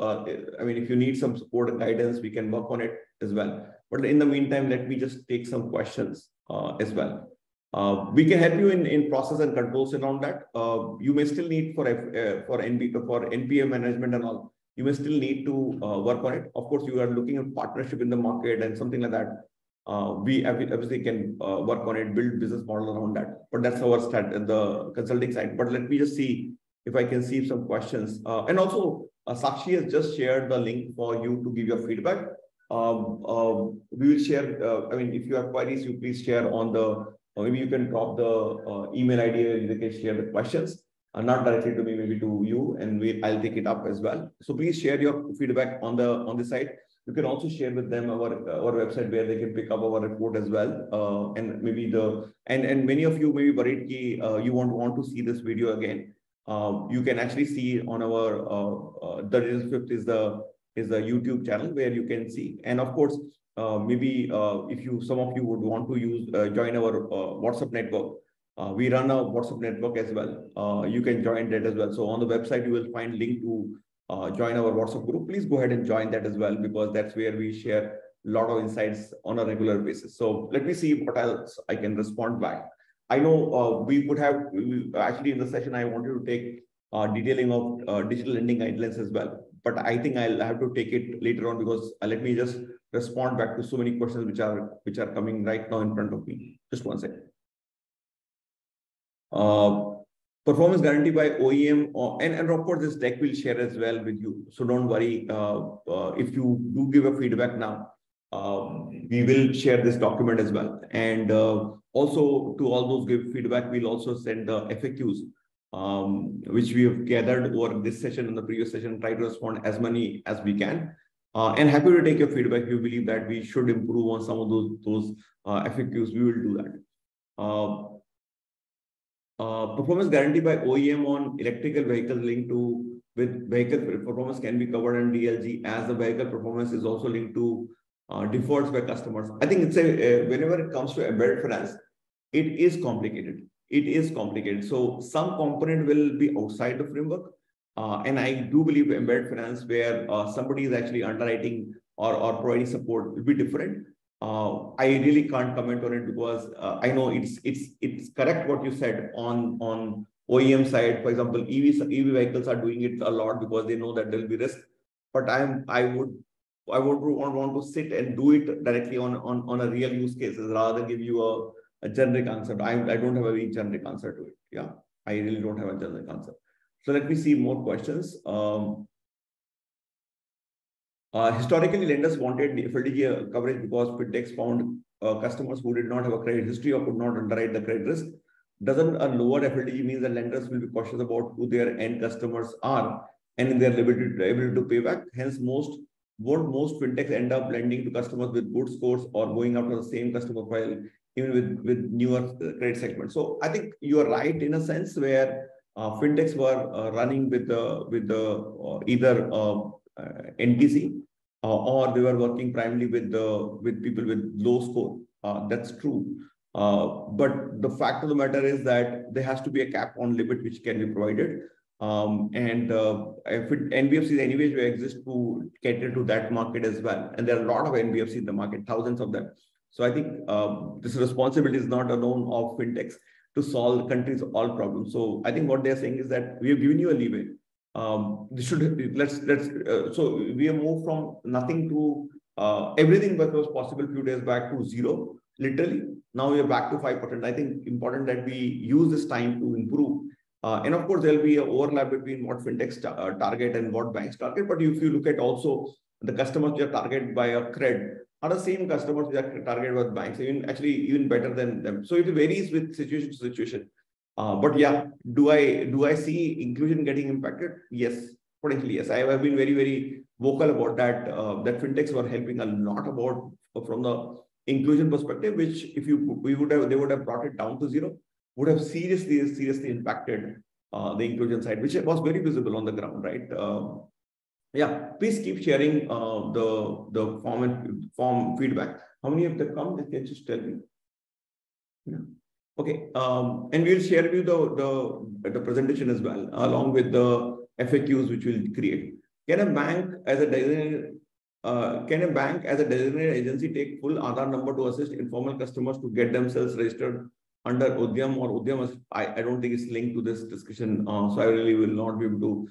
I mean, if you need some support and guidance, we can work on it as well. But in the meantime, let me just take some questions as well. We can help you in process and controls around that. You may still need for NPA management and all. You may still need to work on it. Of course, you are looking at partnership in the market and something like that. We obviously can work on it, build business model around that. But that's our the consulting side. But let me just see if I can see some questions. And also, Sakshi has just shared the link for you to give your feedback. We will share. I mean, if you have queries, you please share on the. Maybe you can drop the email ID and they can share the questions. Not directly to me, maybe to you, and I'll take it up as well. So please share your feedback on the site. You can also share with them our website where they can pick up our report as well. And maybe and many of you may be worried that you want to see this video again. You can actually see on our the 5th is the YouTube channel where you can see. And of course, maybe if some of you would want to join our WhatsApp network. We run a WhatsApp network as well. You can join that as well. So on the website, you will find link to join our WhatsApp group. Please go ahead and join that as well, because that's where we share a lot of insights on a regular basis. So let me see what else I can respond back. I know we would have, actually in the session, I wanted to take detailing of digital lending guidelines as well. But I think I'll have to take it later on, because let me just respond back to so many questions which are coming right now in front of me. Just one second. Performance guarantee by OEM, and of course this deck will share as well with you. So don't worry if you do give a feedback now. we will share this document as well. And also to all those give feedback, we'll also send the FAQs, which we have gathered over this session and the previous session, try to respond as many as we can. And happy to take your feedback. If you believe that we should improve on some of those FAQs, we will do that. Performance guarantee by OEM on electrical vehicles linked to with vehicle performance can be covered in DLG, as the vehicle performance is also linked to defaults by customers. I think it's whenever it comes to embedded finance, it is complicated. It is complicated. So some component will be outside the framework. And I do believe embedded finance, where somebody is actually underwriting or providing support, will be different. I really can't comment on it because I know it's correct what you said on OEM side. For example, EV vehicles are doing it a lot because they know that there will be risk. But I would want to sit and do it directly on a real use cases rather than give you a generic answer. I don't have a very generic answer to it. Yeah, I really don't have a generic answer. So let me see more questions. Historically, lenders wanted the FLDG coverage because fintechs found customers who did not have a credit history or could not underwrite the credit risk. Doesn't a lower FLDG mean that lenders will be cautious about who their end customers are and their ability to pay back? Hence, most fintechs end up lending to customers with good scores or going after the same customer file, even with newer credit segments. So I think you are right in a sense where fintechs were running with either NTC or they were working primarily with people with low score. That's true. But the fact of the matter is that there has to be a cap on limit which can be provided. If NBFCs anyways will exist to cater to that market as well. And there are a lot of NBFCs in the market, thousands of them. So I think this responsibility is not alone of fintechs to solve the country's all problems. So I think what they're saying is that we have given you a leeway. So we have moved from nothing to everything that was possible a few days back to zero, literally. Now we are back to 5%. I think important that we use this time to improve. And of course, there'll be an overlap between what fintechs target and what banks target. But if you look at also the customers which are targeted by a credit are the same customers which are targeted by banks, even better than them. So it varies with situation to situation. But yeah, do I see inclusion getting impacted? Yes, potentially yes. I have been very, very vocal about that. That fintechs were helping a lot about from the inclusion perspective, which if they would have brought it down to zero, would have seriously impacted the inclusion side, which was very visible on the ground, right? Yeah, please keep sharing the form feedback. How many of them come? Can you just tell me? Yeah. Okay, and we'll share with you the presentation as well, along with the FAQs which we'll create. Can a bank as a designated agency take full Aadhaar number to assist informal customers to get themselves registered under Udyam or Udyam? I don't think it's linked to this discussion, so I really will not be able to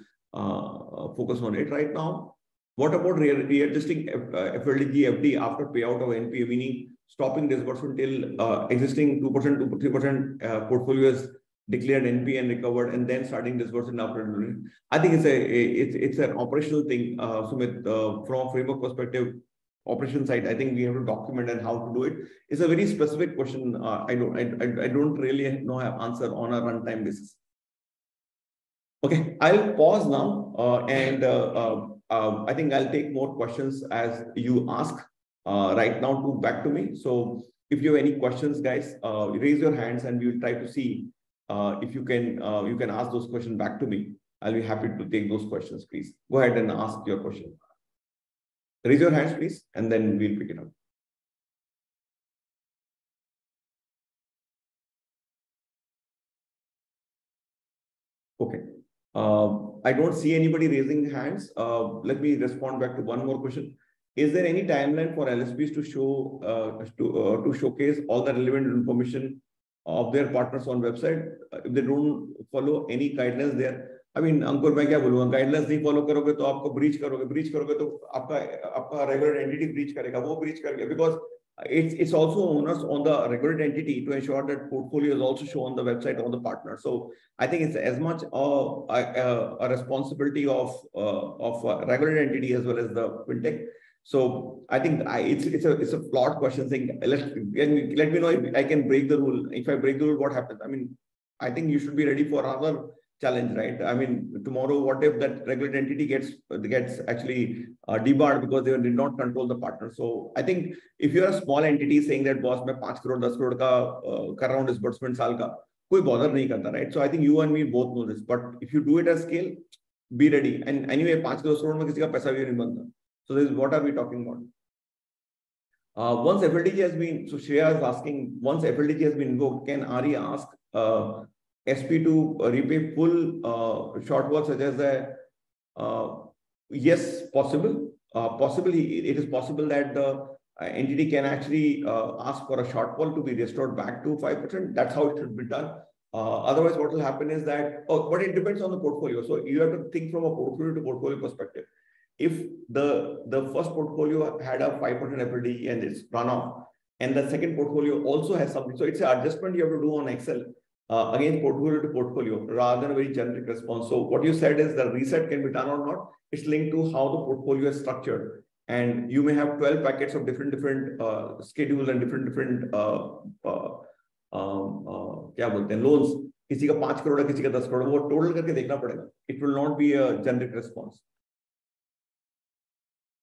focus on it right now. What about readjusting FLDG FD after payout of NPA, meaning stopping disbursement till existing 2% to 3% portfolio is declared NPA and recovered, and then starting disbursement after? I think it's an operational thing, Sumit. From a framework perspective, operation side, I think we have to document and how to do it. It's a very specific question. I don't really know an answer on a runtime basis. Okay, I'll pause now and I think I'll take more questions as you ask right now back to me. So if you have any questions, guys, raise your hands and we will try to see if you can ask those questions back to me. I'll be happy to take those questions, please. Go ahead and ask your question. Raise your hands, please, and then we'll pick it up. Okay. I don't see anybody raising hands. Let me respond back to one more question. Is there any timeline for LSPs to showcase all the relevant information of their partners on website? If they don't follow any guidelines there, I mean, Ankur, मैं क्या बोलूँगा? Guidelines नहीं follow करोगे तो आपको breach करोगे तो आपका regulated entity breach करेगा, वो breach करेगा, because it's also onus on the regulated entity to ensure that portfolio is also shown on the website of the partner. So I think it's as much a responsibility of regulated entity as well as the fintech. So I think it's a flawed question saying, let me know if I can break the rule. If I break the rule, what happens? I mean, I think you should be ready for another challenge, right? I mean, tomorrow, what if that regulated entity gets actually debarred because they did not control the partner? So I think if you're a small entity saying that boss, मैं 5 crore 10 crore का कर रहा हूँ disbursement साल का, कोई bother नहीं करता, right? So I think you and me both know this. But if you do it at scale, be ready. And anyway, 5 crore में किसी का पैसा भी नहीं बनता. So this is what are we talking about? Once FLDG has been, so Shreya is asking, once FLDG has been invoked, can RE ask SP to repay full shortfall such as the, yes, possible. It is possible that the entity can actually ask for a shortfall to be restored back to 5%. That's how it should be done. Otherwise, what will happen is that, but it depends on the portfolio. So you have to think from a portfolio to portfolio perspective. If the first portfolio had a 5% FLDG and it's run off, and the second portfolio also has something, so it's an adjustment you have to do on Excel against portfolio to portfolio rather than a very generic response. So what you said is the reset can be done or not. It's linked to how the portfolio is structured, and you may have 12 packets of different schedules and different क्या बोलते हैं loans. किसी का 5 crore किसी का 10 crore, वो total करके देखना पड़ेगा. It will not be a generic response.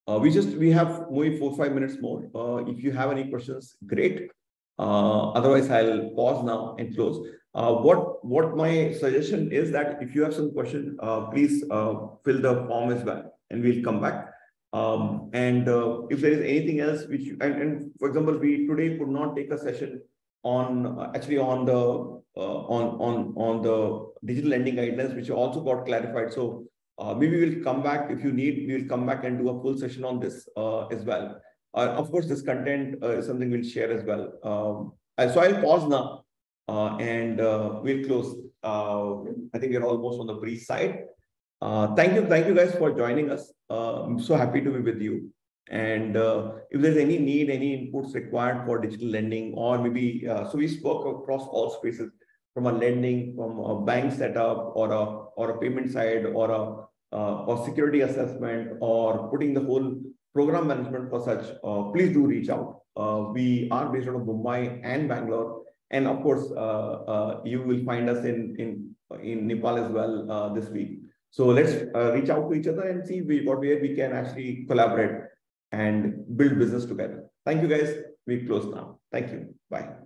We have maybe 4-5 minutes more. If you have any questions, great. Otherwise, I'll pause now and close. What my suggestion is that if you have some question, please fill the form as well, and we'll come back. If there is anything else which and for example, we today could not take a session on actually on the digital lending guidelines, which also got clarified. So maybe we'll come back if you need. We'll come back and do a full session on this as well. Of course, this content is something we'll share as well. So I'll pause now and we'll close. I think we're almost on the brief side. Thank you guys for joining us. I'm so happy to be with you. And if there's any need, any inputs required for digital lending, or maybe so we spoke across all spaces, from a lending, from a bank setup, or a payment side, or security assessment, or putting the whole program management for such, please do reach out. We are based out of Mumbai and Bangalore, and of course, you will find us in Nepal as well this week. So let's reach out to each other and see where we can actually collaborate and build business together. Thank you guys. We close now. Thank you. Bye.